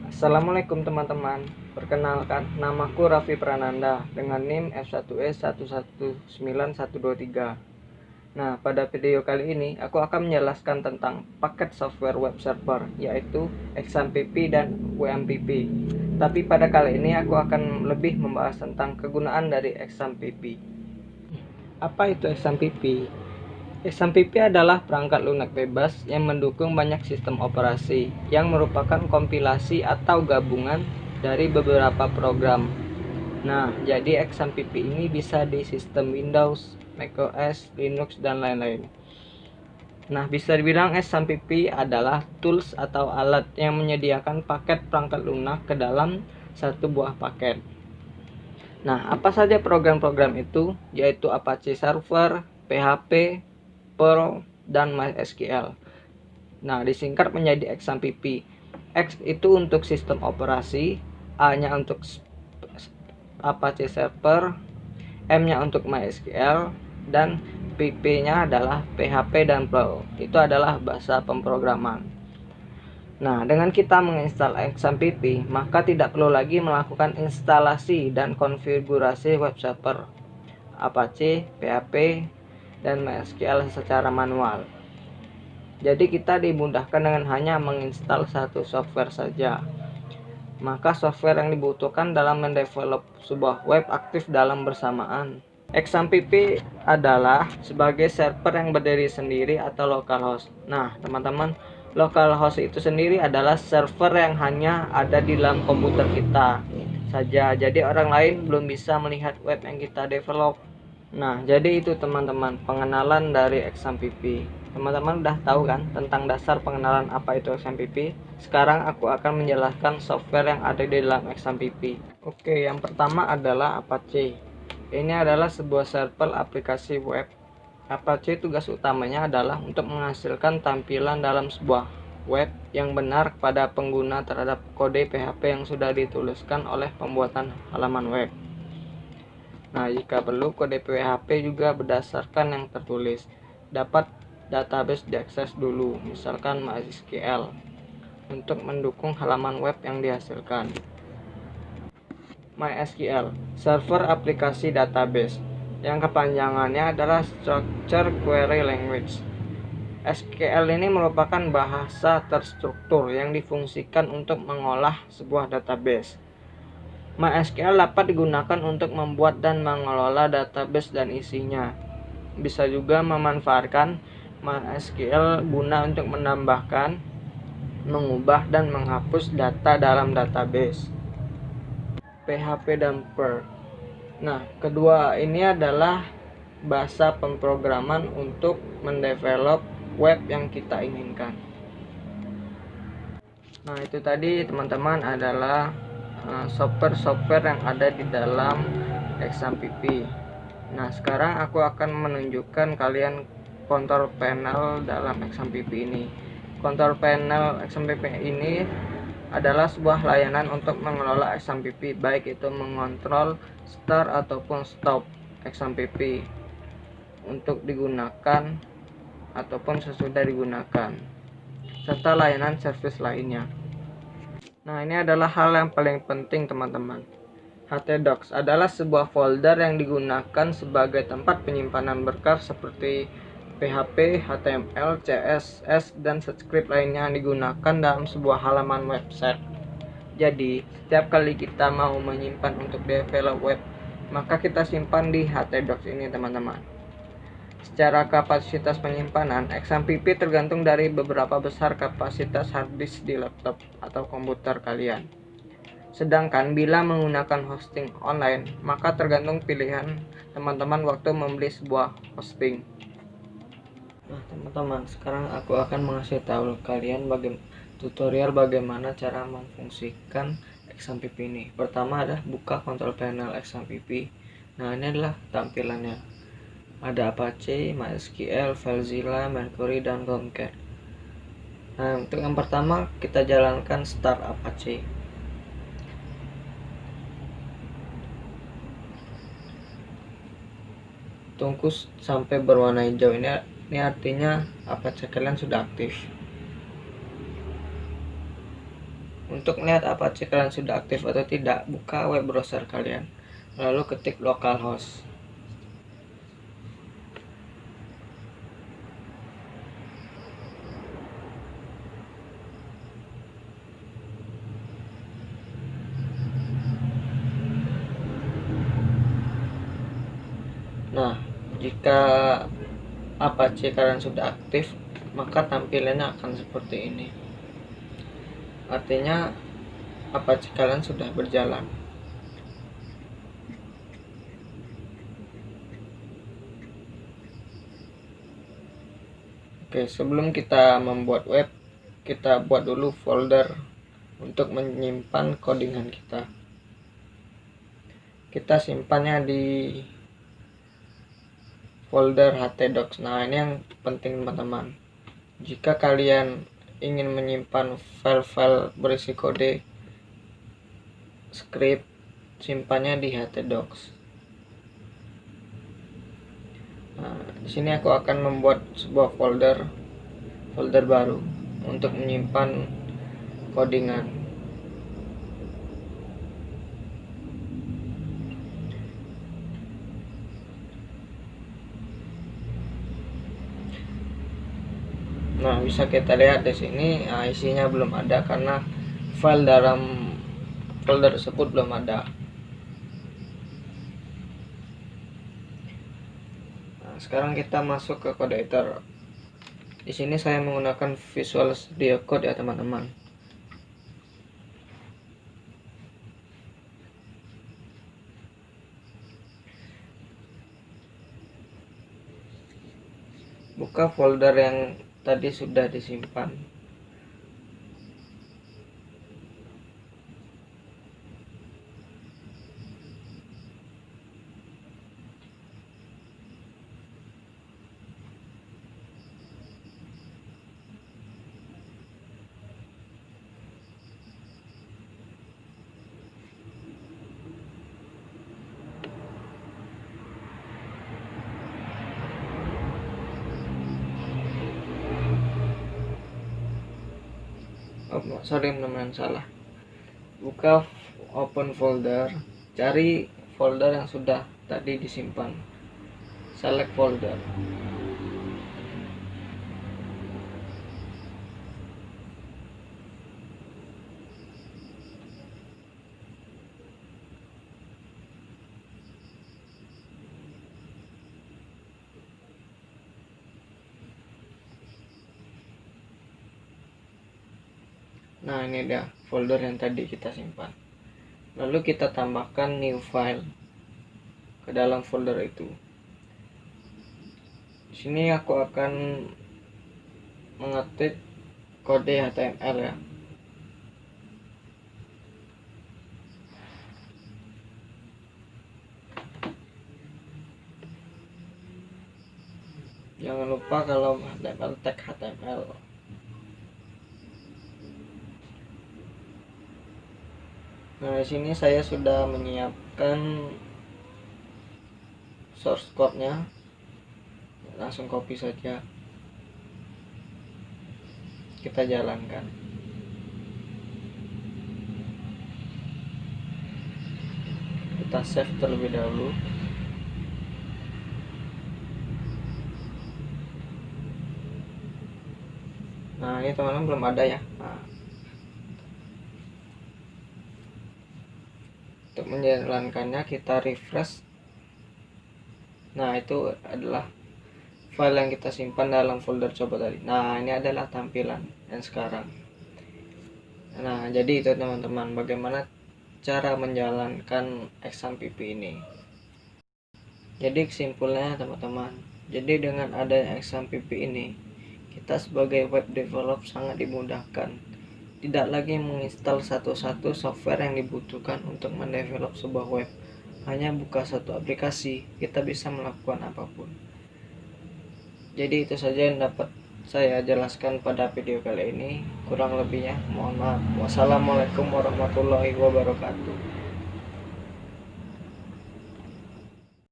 Assalamualaikum teman-teman. Perkenalkan, namaku Raffi Prananda dengan NIM F1E119123. Nah, pada video kali ini aku akan menjelaskan tentang paket software web server, yaitu XAMPP dan WMPP. Tapi pada kali ini aku akan lebih membahas tentang kegunaan dari XAMPP. Apa itu XAMPP? XAMPP adalah perangkat lunak bebas yang mendukung banyak sistem operasi yang merupakan kompilasi atau gabungan dari beberapa program. Nah, jadi XAMPP ini bisa di sistem Windows, macOS, Linux, dan lain-lain. Nah, bisa dibilang XAMPP adalah tools atau alat yang menyediakan paket perangkat lunak ke dalam satu buah paket. Nah, apa saja program-program itu? Yaitu Apache Server, PHP, Perl, dan MySQL. Nah, disingkat menjadi XAMPP. X itu untuk sistem operasi, A-nya untuk Apache Server, M-nya untuk MySQL, dan PP-nya adalah PHP dan Perl. Itu adalah bahasa pemrograman. Nah, dengan kita menginstal XAMPP, maka tidak perlu lagi melakukan instalasi dan konfigurasi web server Apache, PHP, dan MySQL secara manual. Jadi kita dimudahkan dengan hanya menginstal satu software saja. Maka software yang dibutuhkan dalam mendevelop sebuah web aktif dalam bersamaan. XAMPP adalah sebagai server yang berdiri sendiri atau localhost. Nah, teman-teman, localhost itu sendiri adalah server yang hanya ada di dalam komputer kita saja. Jadi orang lain belum bisa melihat web yang kita develop. Nah, jadi itu teman-teman pengenalan dari XAMPP. Teman-teman udah tahu kan tentang dasar pengenalan apa itu XAMPP? Sekarang aku akan menjelaskan software yang ada di dalam XAMPP. Oke, yang pertama adalah Apache. Ini adalah sebuah server aplikasi web. Apache tugas utamanya adalah untuk menghasilkan tampilan dalam sebuah web yang benar kepada pengguna terhadap kode PHP yang sudah dituliskan oleh pembuatan halaman web. Nah, jika perlu kode PHP juga berdasarkan yang tertulis. Dapat database diakses dulu, misalkan MySQL, untuk mendukung halaman web yang dihasilkan. MySQL, server aplikasi database, yang kepanjangannya adalah Structured Query Language. SQL ini merupakan bahasa terstruktur yang difungsikan untuk mengolah sebuah database. MySQL dapat digunakan untuk membuat dan mengelola database dan isinya. Bisa juga memanfaatkan MySQL guna untuk menambahkan, mengubah, dan menghapus data dalam database. PHP dan Perl. Nah, kedua ini adalah bahasa pemrograman untuk mendevelop web yang kita inginkan. Nah, itu tadi teman-teman adalah software-software yang ada di dalam XAMPP. Nah, sekarang aku akan menunjukkan kalian control panel dalam XAMPP ini. Control panel XAMPP ini adalah sebuah layanan untuk mengelola XAMPP, baik itu mengontrol start ataupun stop XAMPP untuk digunakan ataupun sesudah digunakan, serta layanan service lainnya. Nah, ini adalah hal yang paling penting teman-teman. htdocs adalah sebuah folder yang digunakan sebagai tempat penyimpanan berkas seperti PHP, HTML, CSS, dan script lainnya yang digunakan dalam sebuah halaman website. Jadi, setiap kali kita mau menyimpan untuk develop web, maka kita simpan di htdocs ini teman-teman. Secara kapasitas penyimpanan, XAMPP tergantung dari beberapa besar kapasitas harddisk di laptop atau komputer kalian. Sedangkan bila menggunakan hosting online, maka tergantung pilihan teman-teman waktu membeli sebuah hosting. Nah, teman-teman, sekarang aku akan mengasih tahu kalian tutorial bagaimana cara memfungsikan XAMPP ini. Pertama adalah buka control panel XAMPP. Nah, ini adalah tampilannya. Ada Apache, MySQL, FileZilla, Mercury, dan Tomcat. Nah, untuk yang pertama kita jalankan start Apache. Tunggu sampai berwarna hijau. Ini artinya Apache kalian sudah aktif. Untuk melihat apakah kalian sudah aktif atau tidak, buka web browser kalian, lalu ketik localhost. Nah, jika Apache kalian sudah aktif, maka tampilannya akan seperti ini. Artinya Apache kalian sudah berjalan. Oke, sebelum kita membuat web, kita buat dulu folder untuk menyimpan codingan kita. Kita simpannya di folder htdocs. Nah, ini yang penting teman-teman. Jika kalian ingin menyimpan file-file berisi kode script, simpannya di htdocs. Nah, di sini aku akan membuat sebuah folder baru untuk menyimpan codingan. Nah, bisa kita lihat di sini, isinya belum ada karena file dalam folder tersebut belum ada. Nah, sekarang kita masuk ke code editor. Di sini saya menggunakan Visual Studio Code ya teman-teman. Buka folder yang tadi sudah disimpan. Oh, sorry teman-teman, salah. Buka open folder, cari folder yang sudah tadi disimpan, select folder. Nah, ini dia folder yang tadi kita simpan. Lalu kita tambahkan new file ke dalam folder itu. Di sini aku akan mengetik kode HTML ya. Jangan lupa kalau HTML tag HTML. Nah, di sini saya sudah menyiapkan source code-nya. Langsung copy saja. Kita jalankan. Kita save terlebih dahulu. Nah, ini teman-teman belum ada ya. Nah, untuk menjalankannya kita refresh. Nah, itu adalah file yang kita simpan dalam folder coba tadi. Nah, ini adalah tampilan yang sekarang. Nah, jadi itu teman-teman, bagaimana cara menjalankan XAMPP ini. Jadi kesimpulannya teman-teman, jadi dengan adanya XAMPP ini, kita sebagai web developer sangat dimudahkan. Tidak lagi menginstal satu-satu software yang dibutuhkan untuk mendevelop sebuah web. Hanya buka satu aplikasi, kita bisa melakukan apapun. Jadi itu saja yang dapat saya jelaskan pada video kali ini. Kurang lebihnya mohon maaf. Wassalamualaikum warahmatullahi wabarakatuh.